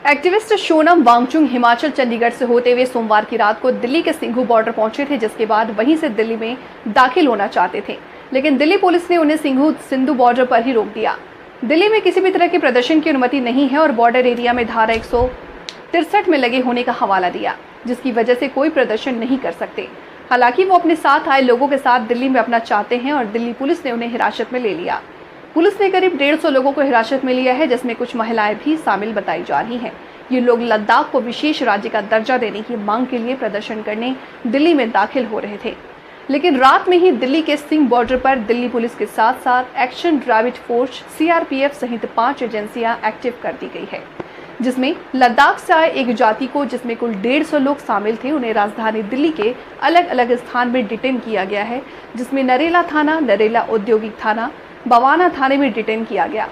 Activist Sonam Wangchuck Himachal Chandigarh से होते हुए सोमवार की रात को दिल्ली के सिंघू बॉर्डर पहुंचे थे, जिसके बाद वहीं से दिल्ली में दाखिल होना चाहते थे, लेकिन दिल्ली पुलिस ने उन्हें सिंधु बॉर्डर पर ही रोक दिया। दिल्ली में किसी भी तरह के प्रदर्शन की अनुमति नहीं है और बॉर्डर एरिया में धारा 163 में लगे होने का हवाला दिया, जिसकी वजह से कोई प्रदर्शन नहीं कर सकते। हालांकि वो अपने साथ आए लोगों के साथ दिल्ली में अपना चाहते हैं और दिल्ली पुलिस ने उन्हें हिरासत में ले लिया। पुलिस ने करीब 150 लोगों को हिरासत में लिया है, जिसमें कुछ महिलाएं भी शामिल बताई जा रही हैं। ये लोग लद्दाख को विशेष राज्य का दर्जा देने की मांग के लिए प्रदर्शन करने दिल्ली में दाखिल हो रहे थे, लेकिन रात में ही दिल्ली के सिंघ बॉर्डर पर दिल्ली पुलिस के साथ साथ एक्शन ड्राइविड फोर्स CRPF सहित 5 एजेंसियां एक्टिव कर दी गई है, जिसमें लद्दाख से आए एक जाति को, जिसमें कुल 150 लोग शामिल थे, उन्हें राजधानी दिल्ली के अलग अलग स्थान में डिटेन किया गया है, जिसमें नरेला थाना, नरेला औद्योगिक थाना, बवाना थाने में डिटेन किया गया।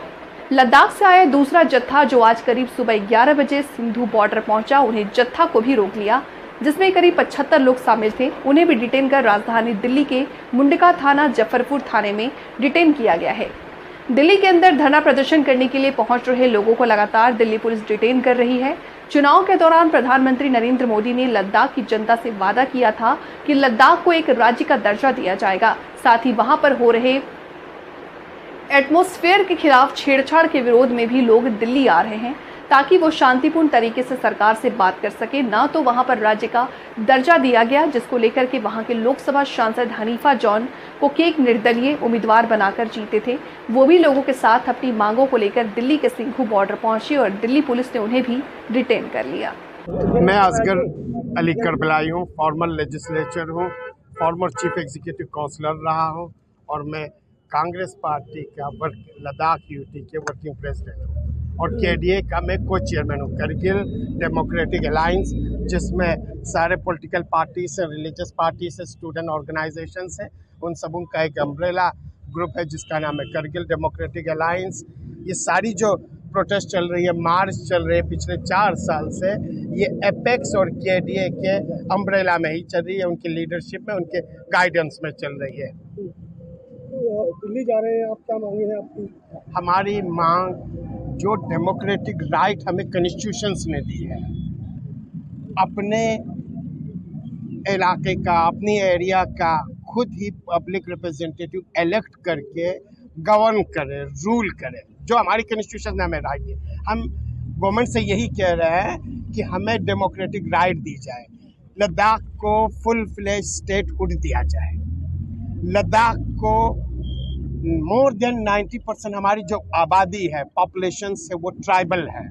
लद्दाख से आया दूसरा जत्था, जो आज करीब सुबह 11 बजे सिंधु बॉर्डर पहुंचा, उन्हें जत्था को भी रोक लिया, जिसमें करीब 75 लोग शामिल थे। उन्हें भी डिटेन कर राजधानी दिल्ली के मुंडका थाना, जफरपुर थाने में डिटेन किया गया है। दिल्ली के अंदर धरना प्रदर्शन करने के लिए पहुंच रहे लोगों को लगातार दिल्ली पुलिस डिटेन कर रही है। चुनाव के दौरान प्रधानमंत्री नरेंद्र मोदी ने लद्दाख की जनता से वादा किया था कि लद्दाख को एक राज्य का दर्जा दिया जाएगा। साथ ही वहां पर हो रहे एटमॉस्फेयर के खिलाफ छेड़छाड़ के विरोध में भी लोग दिल्ली आ रहे हैं, ताकि वो शांतिपूर्ण तरीके से सरकार से बात कर सके। ना तो वहां पर राज्य का दर्जा दिया गया, जिसको लेकर के वहां के लोकसभा सांसद हनीफा जॉन को एक निर्दलीय उम्मीदवार बनाकर जीते थे, वो भी लोगों के साथ अपनी मांगों को लेकर दिल्ली के सिंघू बॉर्डर पहुंचे और दिल्ली पुलिस ने उन्हें भी डिटेन कर लिया। मैं असगर अली करबलाई हूँ, फॉर्मर लेजिस्लेचर हूँ, फॉर्मर चीफ एग्जीक्यूटिव काउंसलर रहा हूँ और मैं कांग्रेस पार्टी का लद्दाख यूटी के वर्किंग प्रेसिडेंट हूँ और KDA का मैं को चेयरमैन हूँ। करगिल डेमोक्रेटिक अलायंस, जिसमें सारे पॉलिटिकल पार्टी से, रिलीजियस पार्टी से, स्टूडेंट ऑर्गेनाइजेशन से, उन सबों का एक अम्ब्रेला ग्रुप है जिसका नाम है करगिल डेमोक्रेटिक अलायंस। ये सारी जो प्रोटेस्ट चल रही है, मार्च चल रही है पिछले 4 साल से, ये एपेक्स और KDA के अम्ब्रेला में ही चल रही है, उनकी लीडरशिप में, उनके गाइडेंस में चल रही है। दिल्ली जा रहे हैं आप, क्या मांगे हैं आपकी? हमारी मांग, जो डेमोक्रेटिक राइट हमें कॉन्स्टिट्यूशंस ने दी है, अपने इलाके का, अपनी एरिया का खुद ही पब्लिक रिप्रेजेंटेटिव इलेक्ट करके गवर्न करे, रूल करे, जो हमारी कॉन्स्टिट्यूशन ने हमें राइट दी। हम गवर्नमेंट से यही कह रहे हैं कि हमें डेमोक्रेटिक राइट दी जाए, लद्दाख को फुल फ्लेज स्टेटहुड दिया जाए। लद्दाख को मोर देन 90% हमारी जो आबादी है, पॉपुलेशन से, वो ट्राइबल है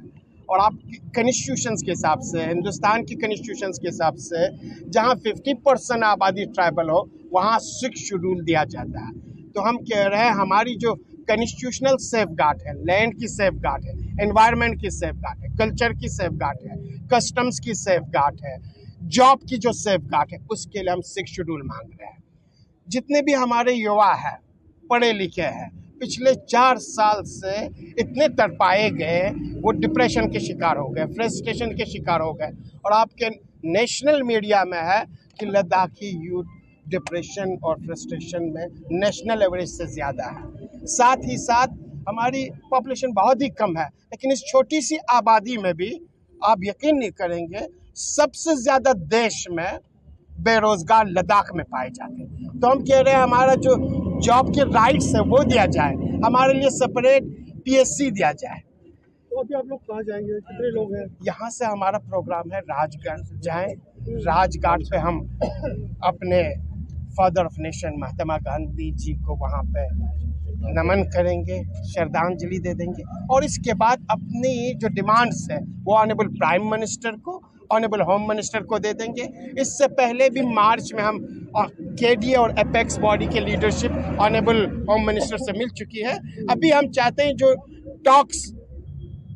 और आप कॉन्स्टिट्यूशंस के हिसाब से, हिंदुस्तान की कॉन्स्टिट्यूशंस के हिसाब से, जहां 50% आबादी ट्राइबल हो, वहां 6 शेड्यूल दिया जाता है। तो हम कह रहे हैं हमारी जो कॉन्स्टिट्यूशनल सेफगार्ड है, लैंड की सेफगार्ड है, एनवायरनमेंट की सेफगार्ड है, कल्चर की सेफगार्ड है, कस्टम्स की सेफगार्ड है, जॉब की जो सेफगार्ड है, उसके लिए हम 6 शेड्यूल मांग रहे हैं। जितने भी हमारे युवा हैं, पढ़े लिखे हैं, पिछले 4 साल से इतने तड़पाए गए, वो डिप्रेशन के शिकार हो गए, फ्रस्ट्रेशन के शिकार हो गए और आपके नेशनल मीडिया में है कि लद्दाखी यूथ डिप्रेशन और फ्रस्ट्रेशन में नेशनल एवरेज से ज़्यादा है। साथ ही साथ हमारी पॉपुलेशन बहुत ही कम है, लेकिन इस छोटी सी आबादी में भी आप यकीन नहीं करेंगे, सबसे ज़्यादा देश में बेरोजगार लद्दाख में पाए जाते हैं। तो हम कह रहे हैं हमारा जो जॉब के राइट्स है वो दिया जाए, हमारे लिए सेपरेट PSC दिया जाए। तो अभी आप लोग कहाँ जाएंगे, कितने लोग हैं? यहाँ से हमारा प्रोग्राम है राजघाट जाएं, राजघाट पे हम अपने father of nation Mahatma Gandhi ji को वहाँ पे नमन करेंगे, श्रद्धांजलि दे देंगे और इसके बाद अपनी जो डिमांड्स है वो ऑनरेबल प्राइम मिनिस्टर को, ऑनरेबल होम मिनिस्टर को दे देंगे। इससे पहले भी मार्च में हम KDA और एपेक्स बॉडी के लीडरशिप ऑनरेबल होम मिनिस्टर से मिल चुकी है। अभी हम चाहते हैं जो टॉक्स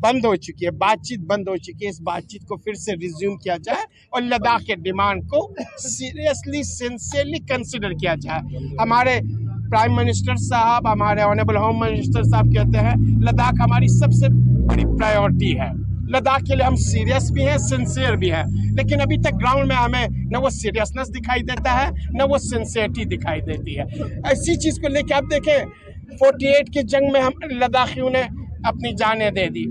बंद हो चुकी है, बातचीत बंद हो चुकी है, इस बातचीत को फिर से रिज्यूम किया जाए और लद्दाख के डिमांड को सीरियसली, सिंसियरली कंसिडर किया जाए। हमारे प्राइम मिनिस्टर साहब, हमारे ऑनरेबल होम मिनिस्टर साहब कहते हैं लद्दाख हमारी सबसे बड़ी प्रायोरिटी है। लद्दाख के लिए हम सीरियस भी हैं, सिंसियर भी हैं, लेकिन अभी तक ग्राउंड में हमें न वो सीरियसनेस दिखाई देता है, न वो सिंसियरिटी दिखाई देती है। ऐसी चीज़ को लेकर आप देखें, 48 की जंग में हम लद्दाखियों ने अपनी जानें दे दी,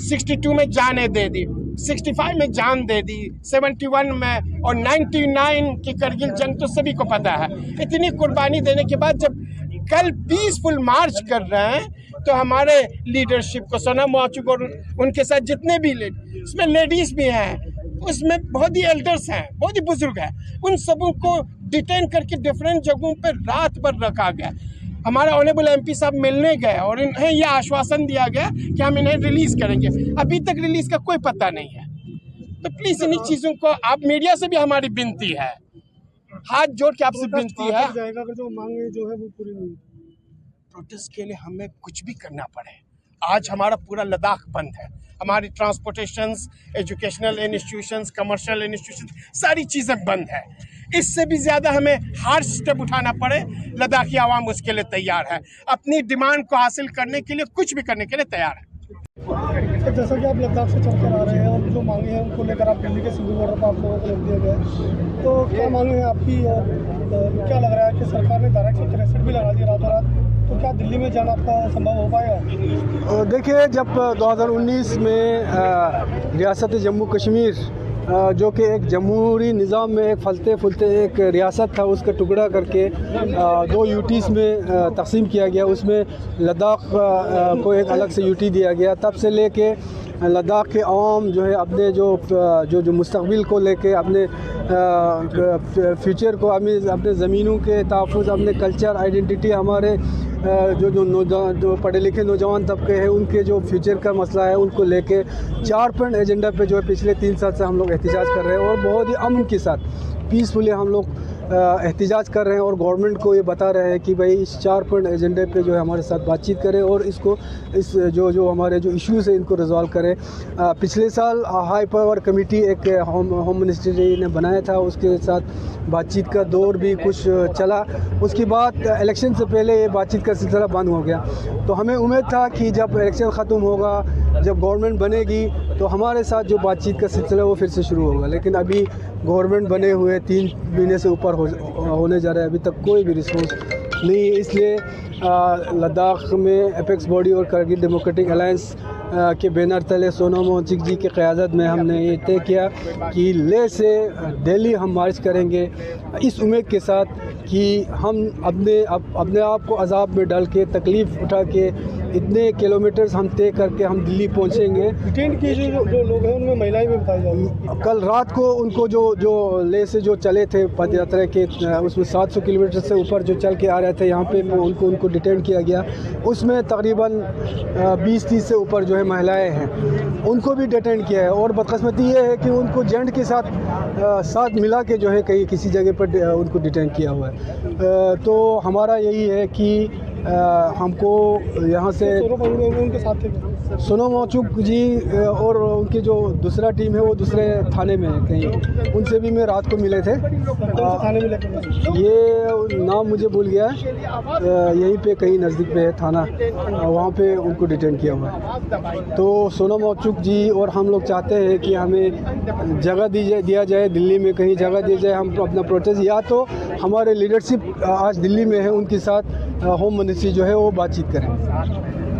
62 में जाने दे दी, 65 में जान दे दी, 71 में और 99 की करगिल जंग तो सभी को पता है। इतनी कुर्बानी देने के बाद जब कल पीसफुल मार्च कर रहे हैं तो हमारे लीडरशिप को, सोनम वांगचुक और उनके साथ जितने भी उसमें लेडीज भी हैं, उसमें बहुत ही एल्डर्स हैं, बहुत ही बुजुर्ग हैं, उन सबों को डिटेन करके डिफरेंट जगहों पर रात भर रखा गया। हमारे ऑनरेबल एमपी साहब मिलने गए और इन्हें यह आश्वासन दिया गया कि हम इन्हें रिलीज करेंगे। अभी तक रिलीज का कोई पता नहीं है। तो प्लीज इन चीजों को, आप मीडिया से भी हमारी विनती है, हाथ जोड़ के आपसे विनती है, जाएगा अगर जो मांगे जो है वो पूरी नहीं। प्रोटेस्ट के लिए हमें कुछ भी करना पड़े। आज हमारा पूरा लद्दाख बंद है, हमारी ट्रांसपोर्टेशंस, एजुकेशनल इंस्टीट्यूशंस, कमर्शियल इंस्टीट्यूशंस, सारी चीज़ें बंद है। इससे भी ज़्यादा हमें हार्ड स्टेप उठाना पड़े, लद्दाखी आवाम उसके लिए तैयार है, अपनी डिमांड को हासिल करने के लिए कुछ भी करने के लिए तैयार है। तो जैसा कि आप लद्दाख से चलकर आ रहे हैं और जो मांगे हैं उनको लेकर आप दिल्ली के सिंधु बॉर्डर पर आप लोगों को रोक दिया गया है, तो क्या मांगे हैं आपकी और क्या लग रहा है कि सरकार ने धारा 163 भी लगा दी रातों रात, तो क्या दिल्ली में जाना आपका संभव हो पाएगा? देखिए, जब 2019 में रियासत जम्मू कश्मीर जो कि एक जमहूरी निज़ाम में एक फलते फुलते एक रियासत था, उसका टुकड़ा करके 2 यूटीज़ में तकसीम किया गया, उसमें लद्दाख को एक अलग से यूटी दिया गया। तब से लेके लद्दाख के अवाम जो है अपने जो मुस्तक़बिल को लेके, अपने फ्यूचर को, अपने ज़मीनों के तहफ़्फ़ुज़, अपने कल्चर आइडेंटिटी, हमारे जो पढ़े लिखे नौजवान तबके हैं उनके जो फ्यूचर का मसला है, उनको लेके 4 पॉइंट एजेंडा पे जो है पिछले 3 साल से हम लोग एहतिजाज कर रहे हैं और बहुत ही अमन के साथ पीसफुली हम लोग एहतिजाज कर रहे हैं और गवर्नमेंट को ये बता रहे हैं कि भाई इस 4 पॉइंट एजेंडे पे जो है हमारे साथ बातचीत करें और इस जो हमारे जो इश्यूज़ हैं इनको रिजॉल्व करें। पिछले साल हाई पावर कमेटी एक होम मिनिस्ट्री ने बनाया था, उसके साथ बातचीत का दौर भी कुछ चला। उसके बाद इलेक्शन से पहले ये बातचीत का सिलसिला बंद हो गया। तो हमें उम्मीद था कि जब इलेक्शन ख़त्म होगा, जब गवर्नमेंट बनेगी, तो हमारे साथ जो बातचीत का सिलसिला वो फिर से शुरू होगा। लेकिन अभी गवर्नमेंट बने हुए 3 महीने से ऊपर होने जा रहा है, अभी तक कोई भी रिस्पॉन्स नहीं है। इसलिए लद्दाख में एपेक्स बॉडी और करगिल डेमोक्रेटिक अलायंस के बैनर तले सोनम वांगचुक जी की क़यादत में हमने ये तय किया कि लेह से दिल्ली हम मार्च करेंगे, इस उम्मीद के साथ कि हम अपने आप को अजाब में डाल के, तकलीफ़ उठा के, इतने किलोमीटर्स हम तय करके हम दिल्ली पहुंचेंगे। डिटेन किए जो लोग हैं उनमें महिलाएं भी बताई जा रही हैं। कल रात को उनको जो लेह से जो चले थे पद यात्रा के, उसमें 700 किलोमीटर से ऊपर जो चल के आ रहे थे, यहाँ पे उनको डिटेन किया गया। उसमें तकरीबन 20-30 से ऊपर जो है महिलाएं हैं, उनको भी डिटेन किया है। और बदकिस्मती ये है कि उनको जेंट के साथ मिला के जो है कहीं किसी जगह पर उनको डिटेन किया हुआ है। तो हमारा यही है कि हमको यहाँ से उनके साथ थे सोनम वांगचुक जी और उनकी जो दूसरा टीम है वो दूसरे थाने में है कहीं, उनसे भी मैं रात को मिले थे। थाने में ये नाम मुझे भूल गया है, यहीं पे कहीं नज़दीक पे है थाना, वहाँ पे उनको डिटेन किया हुआ है। तो सोनम वांगचुक जी और हम लोग चाहते हैं कि हमें जगह दिया जाए, दिल्ली में कहीं जगह दी जाए, हम अपना प्रोटेस्ट, या तो हमारे लीडरशिप आज दिल्ली में है उनके साथ होम मिनिस्ट्री जो है वो बातचीत करें।